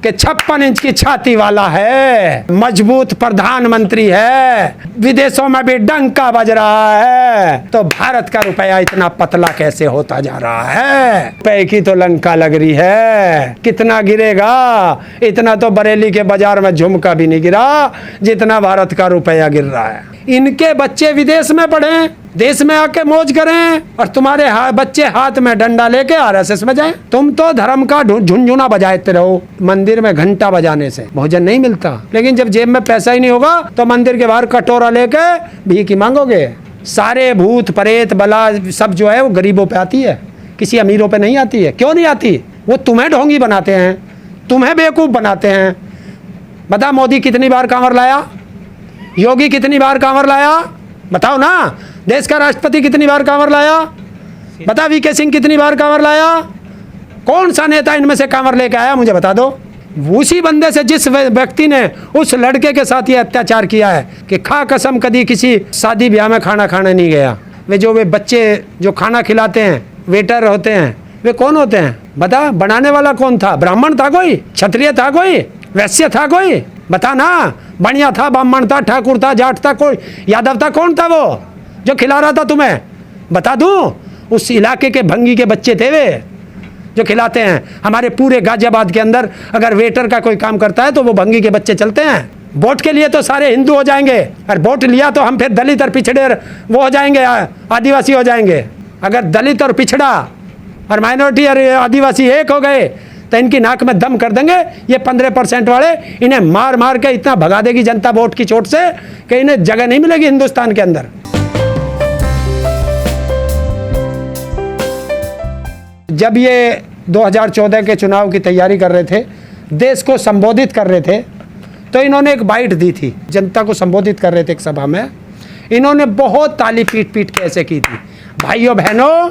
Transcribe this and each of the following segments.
कि 56 इंच की छाती वाला है, मजबूत प्रधानमंत्री है, विदेशों में भी डंका बज रहा है, तो भारत का रुपया इतना पतला कैसे होता जा रहा है? रुपए की तो लंका लग रही है। कितना गिरेगा? इतना तो बरेली के बाजार में झुमका भी नहीं गिरा जितना भारत का रुपया गिर रहा है। इनके बच्चे विदेश में पढ़े, देश में आके मौज करें, और तुम्हारे बच्चे हाथ में डंडा लेके आरएसएस में जाएं। तुम तो धर्म का झुनझुना बजाते रहो। मंदिर में घंटा बजाने से भोजन नहीं मिलता, लेकिन जब जेब में पैसा ही नहीं होगा तो मंदिर के बाहर कटोरा लेके भीख मांगोगे। सारे भूत प्रेत बला सब जो है वो गरीबों पे आती है, किसी अमीरों पे नहीं आती है। क्यों नहीं आती? वो तुम्हें ढोंगी बनाते हैं, तुम्हें बेवकूफ बनाते हैं। बता, मोदी कितनी बार कांवर लाया? योगी कितनी बार कांवर लाया? बताओ ना। देश का राष्ट्रपति कितनी बार कांवर लाया? बता। वीके सिंह कितनी बार कांवर लाया? कौन सा नेता इनमें से कांवर लेके आया? मुझे बता दो। उसी बंदे से जिस व्यक्ति ने उस लड़के के साथ ये अत्याचार किया है कि खा कसम कभी किसी शादी ब्याह में खाना खाने नहीं गया। वे बच्चे जो खाना खिलाते हैं, वेटर होते हैं, वे कौन होते हैं? बता। बनाने वाला कौन था? ब्राह्मण था कोई? क्षत्रिय था कोई? वैश्य था कोई? बता ना। बढ़िया था, ब्राह्मण था, ठाकुर था, जाट था, कोई यादव था? कौन था वो जो खिला रहा था तुम्हें? बता दूं। उस इलाके के भंगी के बच्चे थे वे जो खिलाते हैं। हमारे पूरे गाजियाबाद के अंदर अगर वेटर का कोई काम करता है तो वो भंगी के बच्चे चलते हैं। वोट के लिए तो सारे हिंदू हो जाएंगे, और वोट लिया तो हम फिर दलित और पिछड़े वो हो जाएंगे, आदिवासी हो जाएंगे। अगर दलित और पिछड़ा और माइनॉरिटी और आदिवासी एक हो गए तो इनकी नाक में दम कर देंगे। ये 15% वाले, इन्हें मार मार के इतना भगा देगी जनता वोट की चोट से कि इन्हें जगह नहीं मिलेगी हिंदुस्तान के अंदर। जब ये 2014 के चुनाव की तैयारी कर रहे थे, देश को संबोधित कर रहे थे, तो इन्होंने एक बाइट दी थी। जनता को संबोधित कर रहे थे एक सभा में। इन्होंने बहुत ताली पीट पीट के ऐसे की थी, भाइयों बहनों,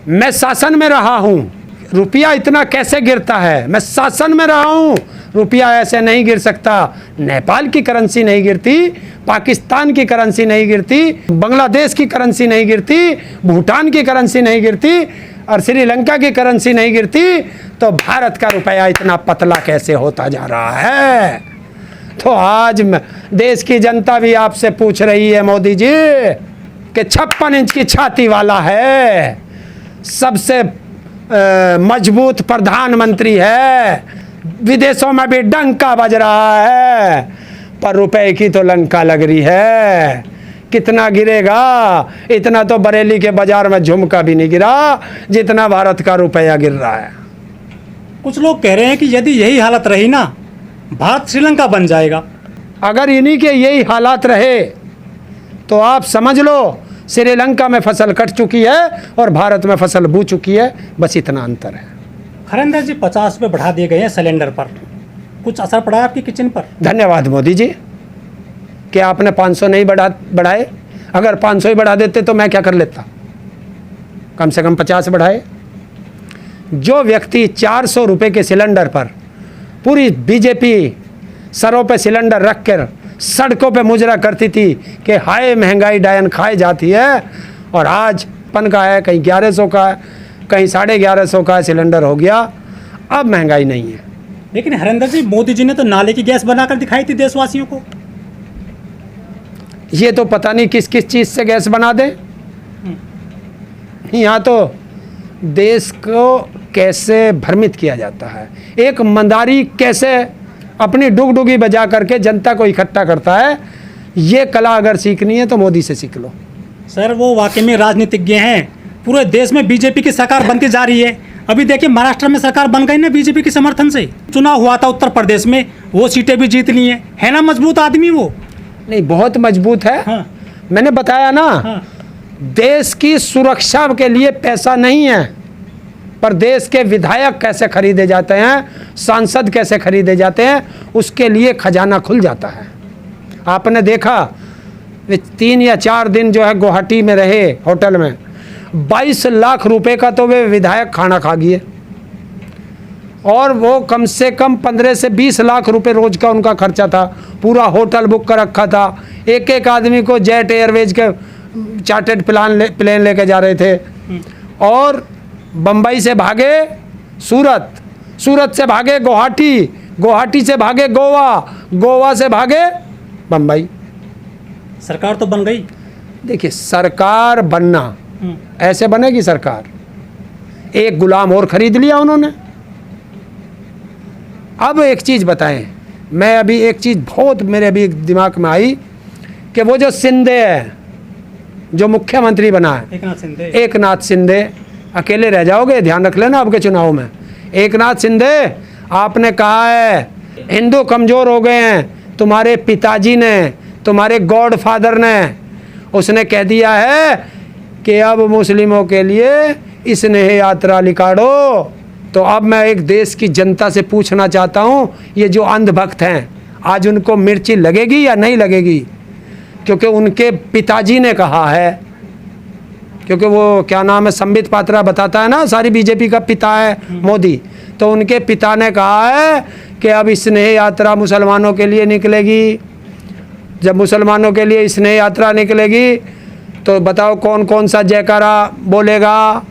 मैं शासन में रहा हूँ, रुपया इतना कैसे गिरता है? मैं शासन में रहा हूँ, रुपया ऐसे नहीं गिर सकता। नेपाल की करेंसी नहीं गिरती, पाकिस्तान की करेंसी नहीं गिरती, बांग्लादेश की करेंसी नहीं गिरती, भूटान की करेंसी नहीं गिरती, और श्रीलंका की करेंसी नहीं गिरती, तो भारत का रुपया इतना पतला कैसे होता जा रहा है? तो आज देश की जनता भी आपसे पूछ रही है, मोदी जी, कि 56 इंच की छाती वाला है, सबसे मजबूत प्रधानमंत्री है, विदेशों में भी डंका बज रहा है, पर रुपए की तो लंका लग रही है। कितना गिरेगा? इतना तो बरेली के बाजार में झुमका भी नहीं गिरा जितना भारत का रुपया गिर रहा है। कुछ लोग कह रहे हैं कि यदि यही हालत रही ना, भारत श्रीलंका बन जाएगा। अगर इन्हीं के यही हालात रहे तो आप समझ लो श्रीलंका में फसल कट चुकी है और भारत में फसल बू चुकी है। बस इतना अंतर है। हरेंद्र जी, 50 रुपये बढ़ा दिए गए हैं सिलेंडर पर, कुछ असर पड़ा है आपकी किचन पर? धन्यवाद मोदी जी कि आपने 500 नहीं बढ़ाए। अगर 500 ही बढ़ा देते तो मैं क्या कर लेता? कम से कम 50 बढ़ाए। जो व्यक्ति 400 रुपये के सिलेंडर पर, पूरी बीजेपी सरों पे सिलेंडर रख कर सड़कों पे मुजरा करती थी कि हाय महंगाई डायन खाई जाती है, और आज पन का है, कहीं 1100 का है, कहीं 1150 का है सिलेंडर हो गया। अब महंगाई नहीं है। लेकिन हरेंद्र जी, मोदी जी ने तो नाले की गैस बनाकर दिखाई थी देशवासियों को। ये तो पता नहीं किस किस चीज़ से गैस बना दे। यहाँ तो देश को कैसे भ्रमित किया जाता है, एक मंदारी कैसे अपनी डुगडुगी बजा करके जनता को इकट्ठा करता है। ये कला अगर सीखनी है तो मोदी से सीख लो। सर, वो वाकई में राजनीतिज्ञ हैं। पूरे देश में बीजेपी की सरकार बनती जा रही है। अभी देखिए, महाराष्ट्र में सरकार बन गई ना बीजेपी के समर्थन से। चुनाव हुआ था उत्तर प्रदेश में, वो सीटें भी जीत ली हैं। है ना मजबूत आदमी वो? नहीं, बहुत मजबूत है। हाँ। मैंने बताया ना। हाँ। देश की सुरक्षा के लिए पैसा नहीं है, पर देश के विधायक कैसे खरीदे जाते हैं, सांसद कैसे खरीदे जाते हैं, उसके लिए खजाना खुल जाता है। आपने देखा 3 या 4 दिन जो है गुवाहाटी में रहे होटल में, 22 लाख रुपए का तो वे विधायक खाना खा गए, और वो कम से कम 15 से 20 लाख रुपए रोज का उनका खर्चा था। पूरा होटल बुक कर रखा था। एक एक आदमी को जेट एयरवेज के चार्टर्ड प्लेन लेके जा रहे थे, और बम्बई से भागे सूरत, सूरत से भागे गुवाहाटी, गुवाहाटी से भागे गोवा, गोवा से भागे बम्बई। सरकार तो बन गई। देखिए, सरकार बनना ऐसे बनेगी सरकार? एक गुलाम और खरीद लिया उन्होंने। अब एक चीज़ बताएं, मैं अभी एक चीज़ बहुत मेरे अभी दिमाग में आई कि वो जो शिंदे है, जो मुख्यमंत्री बना है, एक नाथ शिंदे, अकेले रह जाओगे, ध्यान रख लेना आपके चुनाव में। एक नाथ शिंदे, आपने कहा है हिंदू कमज़ोर हो गए हैं, तुम्हारे पिताजी ने, तुम्हारे गॉड फादर ने, उसने कह दिया है कि अब मुस्लिमों के लिए स्नेह यात्रा निकालो। तो अब मैं एक देश की जनता से पूछना चाहता हूँ, ये जो अंधभक्त हैं, आज उनको मिर्ची लगेगी या नहीं लगेगी? क्योंकि उनके पिताजी ने कहा है, क्योंकि वो क्या नाम है, संबित पात्रा बताता है ना, सारी बीजेपी का पिता है मोदी, तो उनके पिता ने कहा है कि अब स्नेह यात्रा मुसलमानों के लिए निकलेगी। जब मुसलमानों के लिए स्नेह यात्रा निकलेगी तो बताओ कौन कौन सा जयकारा बोलेगा?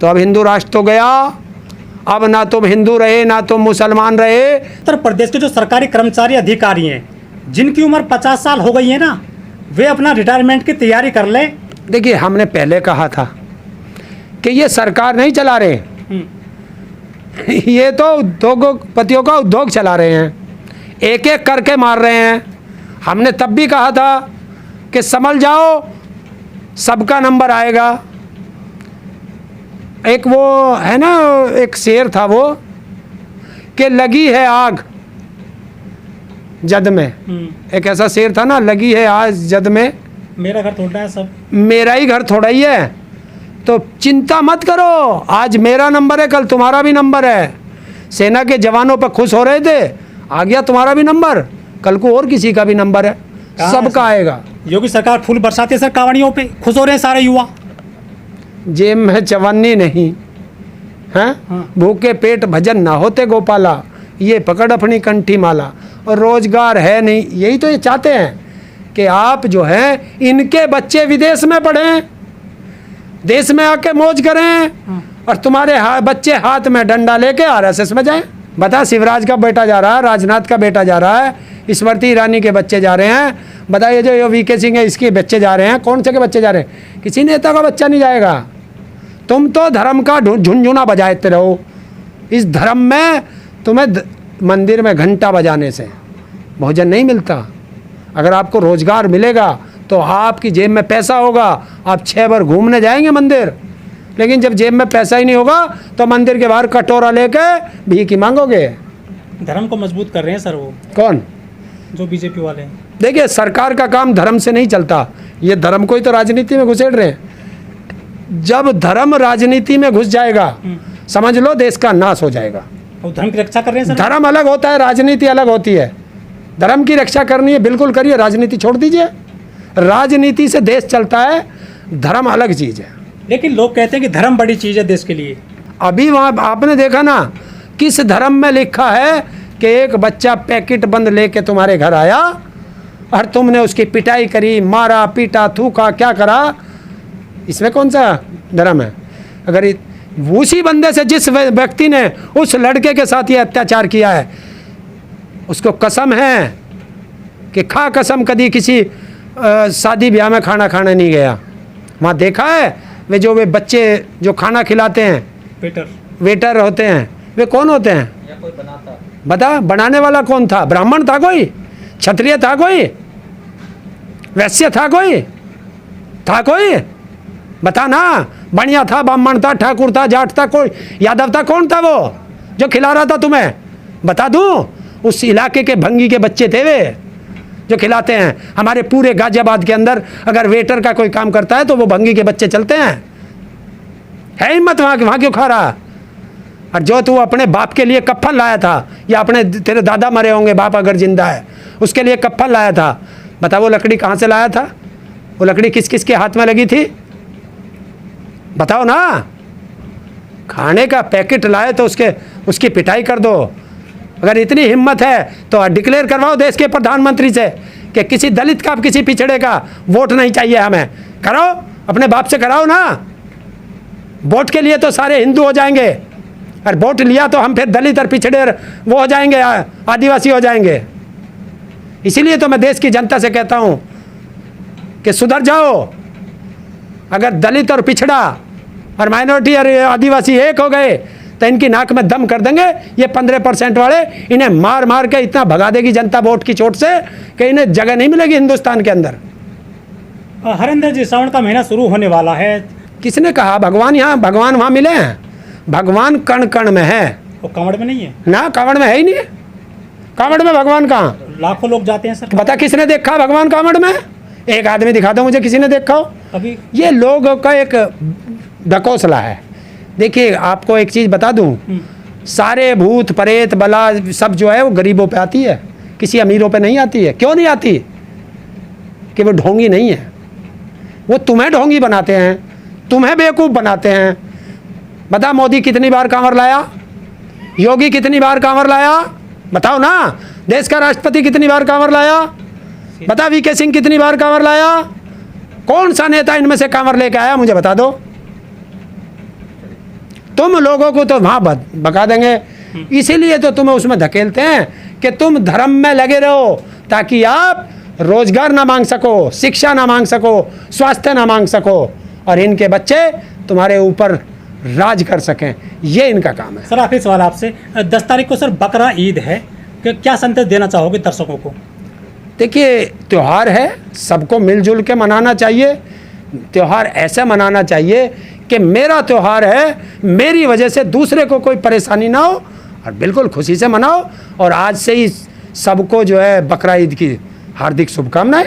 तो अब हिंदू राष्ट्र तो गया, अब ना तुम हिंदू रहे ना तुम मुसलमान रहे। उत्तर प्रदेश के जो सरकारी कर्मचारी अधिकारी हैं, जिनकी उम्र 50 साल हो गई है ना, वे अपना रिटायरमेंट की तैयारी कर लें। देखिए, हमने पहले कहा था कि ये सरकार नहीं चला रहे, ये तो उद्योगपतियों का उद्योग चला रहे हैं, एक एक करके मार रहे हैं। हमने तब भी कहा था कि संभल जाओ, सबका नंबर आएगा। एक वो है ना, एक शेर था वो कि लगी है आग जद में, एक ऐसा शेर था ना, लगी है आज जद में, मेरा घर थोड़ा है, सब मेरा ही घर थोड़ा ही है। तो चिंता मत करो, आज मेरा नंबर है, कल तुम्हारा भी नंबर है। सेना के जवानों पर खुश हो रहे थे, आ गया तुम्हारा भी नंबर, कल को और किसी का भी नंबर है, सबका आएगा। योगी सरकार फूल बरसाती है सर कांवड़ियों पे, खुश हो रहे हैं सारे युवा। जेब में चवन्नी नहीं है, भूखे पेट भजन ना होते गोपाला, ये पकड़ अपनी कंठी माला। और रोजगार है नहीं, यही तो ये चाहते हैं कि आप जो है इनके बच्चे विदेश में पढ़ें, देश में आके मौज करें, और तुम्हारे बच्चे हाथ में डंडा लेके आरएसएस में जाएं। बता, शिवराज का बेटा जा रहा है, राजनाथ का बेटा जा रहा है, स्मृति ईरानी के बच्चे जा रहे हैं, बताइए जो वीके सिंह है इसके बच्चे जा रहे हैं, कौन से के बच्चे जा रहे हैं? किसी नेता का बच्चा नहीं जाएगा। तुम तो धर्म का झुनझुना बजाते रहो। इस धर्म में तुम्हें मंदिर में घंटा बजाने से भोजन नहीं मिलता। अगर आपको रोजगार मिलेगा तो आपकी जेब में पैसा होगा, आप 6 बार घूमने जाएंगे मंदिर। लेकिन जब जेब में पैसा ही नहीं होगा तो मंदिर के बाहर कटोरा लेके भीख ही मांगोगे। धर्म को मजबूत कर रहे हैं सर वो, कौन? जो बीजेपी वाले हैं। देखिए, सरकार का काम धर्म से नहीं चलता, ये धर्म को ही तो राजनीति में घुसेड़ रहे हैं। जब धर्म राजनीति में घुस जाएगा, समझ लो देश का नाश हो जाएगा। और धर्म की रक्षा कर रहे हैं सर। धर्म अलग होता है, राजनीति अलग होती है। धर्म की रक्षा करनी है, बिल्कुल करिए, राजनीति छोड़ दीजिए। राजनीति से देश चलता है, धर्म अलग चीज़ है। लेकिन लोग कहते हैं कि धर्म बड़ी चीज़ है देश के लिए। अभी वहाँ आपने देखा ना, किस धर्म में लिखा है कि एक बच्चा पैकेट बंद लेके तुम्हारे घर आया और तुमने उसकी पिटाई करी, मारा पीटा थूका, क्या करा? इसमें कौन सा धर्म है? अगर उसी बंदे से जिस व्यक्ति ने उस लड़के के साथ ये अत्याचार किया है, उसको कसम है कि खा कसम कभी किसी शादी ब्याह में खाना खाने नहीं गया। वहाँ देखा है वे बच्चे जो खाना खिलाते हैं, वेटर होते हैं, वे कौन होते हैं? या कोई बनाता? बता, बनाने वाला कौन था? ब्राह्मण था कोई? क्षत्रिय था कोई? वैश्य था कोई? था कोई? बता ना। बढ़िया था, ब्राह्मण था, ठाकुर था, जाट था, कोई यादव था, कौन था वो जो खिला रहा था तुम्हें? बता दूं? उस इलाके के भंगी के बच्चे थे वे जो खिलाते हैं। हमारे पूरे गाजियाबाद के अंदर अगर वेटर का कोई काम करता है तो वो भंगी के बच्चे चलते हैं। है हिम्मत वहाँ क्यों खा रहा? और जो तू अपने बाप के लिए कफन लाया था, या अपने तेरे दादा मरे होंगे, बाप अगर जिंदा है, उसके लिए कफन लाया था, बता वो लकड़ी कहाँ से लाया था? वो लकड़ी किस किस के हाथ में लगी थी? बताओ ना। खाने का पैकेट लाए तो उसकी पिटाई कर दो। अगर इतनी हिम्मत है तो डिक्लेयर करवाओ देश के प्रधानमंत्री से कि किसी दलित का, किसी पिछड़े का वोट नहीं चाहिए हमें। कराओ, अपने बाप से कराओ ना। वोट के लिए तो सारे हिंदू हो जाएंगे। और वोट लिया तो हम फिर दलित और पिछड़े वो हो जाएंगे, आदिवासी हो जाएंगे। इसीलिए तो मैं देश की जनता से कहता हूँ कि सुधर जाओ। अगर दलित और पिछड़ा और माइनॉरिटी और आदिवासी एक हो गए तो इनकी नाक में दम कर देंगे। ये 15% वाले, इन्हें मार मार के इतना भगा देगी जनता वोट की चोट से कि इन्हें जगह नहीं मिलेगी हिंदुस्तान के अंदर। हरेंद्र जी, सावन का महीना शुरू होने वाला है। किसने कहा भगवान यहाँ, भगवान वहाँ मिले हैं? भगवान कण कण में है, वो कांवड़ में नहीं है ना, कांवड़ में है ही नहीं। कांवड़ में भगवान कहाँ? लाखों लोग जाते हैं सर। बता किसने देखा भगवान कांवड़ में? एक आदमी दिखा दो मुझे, किसी ने देखा हो? अभी ये लोगों का एक ढकोसला है। देखिए आपको एक चीज़ बता दूं, सारे भूत प्रेत बला सब जो है वो गरीबों पे आती है, किसी अमीरों पे नहीं आती है। क्यों नहीं आती? कि वो ढोंगी नहीं है। वो तुम्हें ढोंगी बनाते हैं, तुम्हें बेवकूफ़ बनाते हैं। बता मोदी कितनी बार कांवर लाया? योगी कितनी बार कांवर लाया? बताओ ना। देश का राष्ट्रपति कितनी बार कांवर लाया? बता। वीके सिंह कितनी बार कांवर लाया? कौन सा नेता इनमें से कांवर लेके आया? मुझे बता दो। तुम लोगों को तो वहाँ भगा देंगे, इसीलिए तो तुम्हें उसमें धकेलते हैं कि तुम धर्म में लगे रहो, ताकि आप रोजगार ना मांग सको, शिक्षा ना मांग सको, स्वास्थ्य ना मांग सको, और इनके बच्चे तुम्हारे ऊपर राज कर सकें। ये इनका काम है। सर आखिरी सवाल आपसे, 10 तारीख को सर बकरा ईद है, कि क्या संदेश देना चाहोगे दर्शकों को? देखिए त्यौहार है, सबको मिलजुल के मनाना चाहिए। त्यौहार ऐसे मनाना चाहिए कि मेरा त्यौहार है, मेरी वजह से दूसरे को कोई परेशानी ना हो, और बिल्कुल खुशी से मनाओ। और आज से ही सबको जो है बकरा ईद की हार्दिक शुभकामनाएं।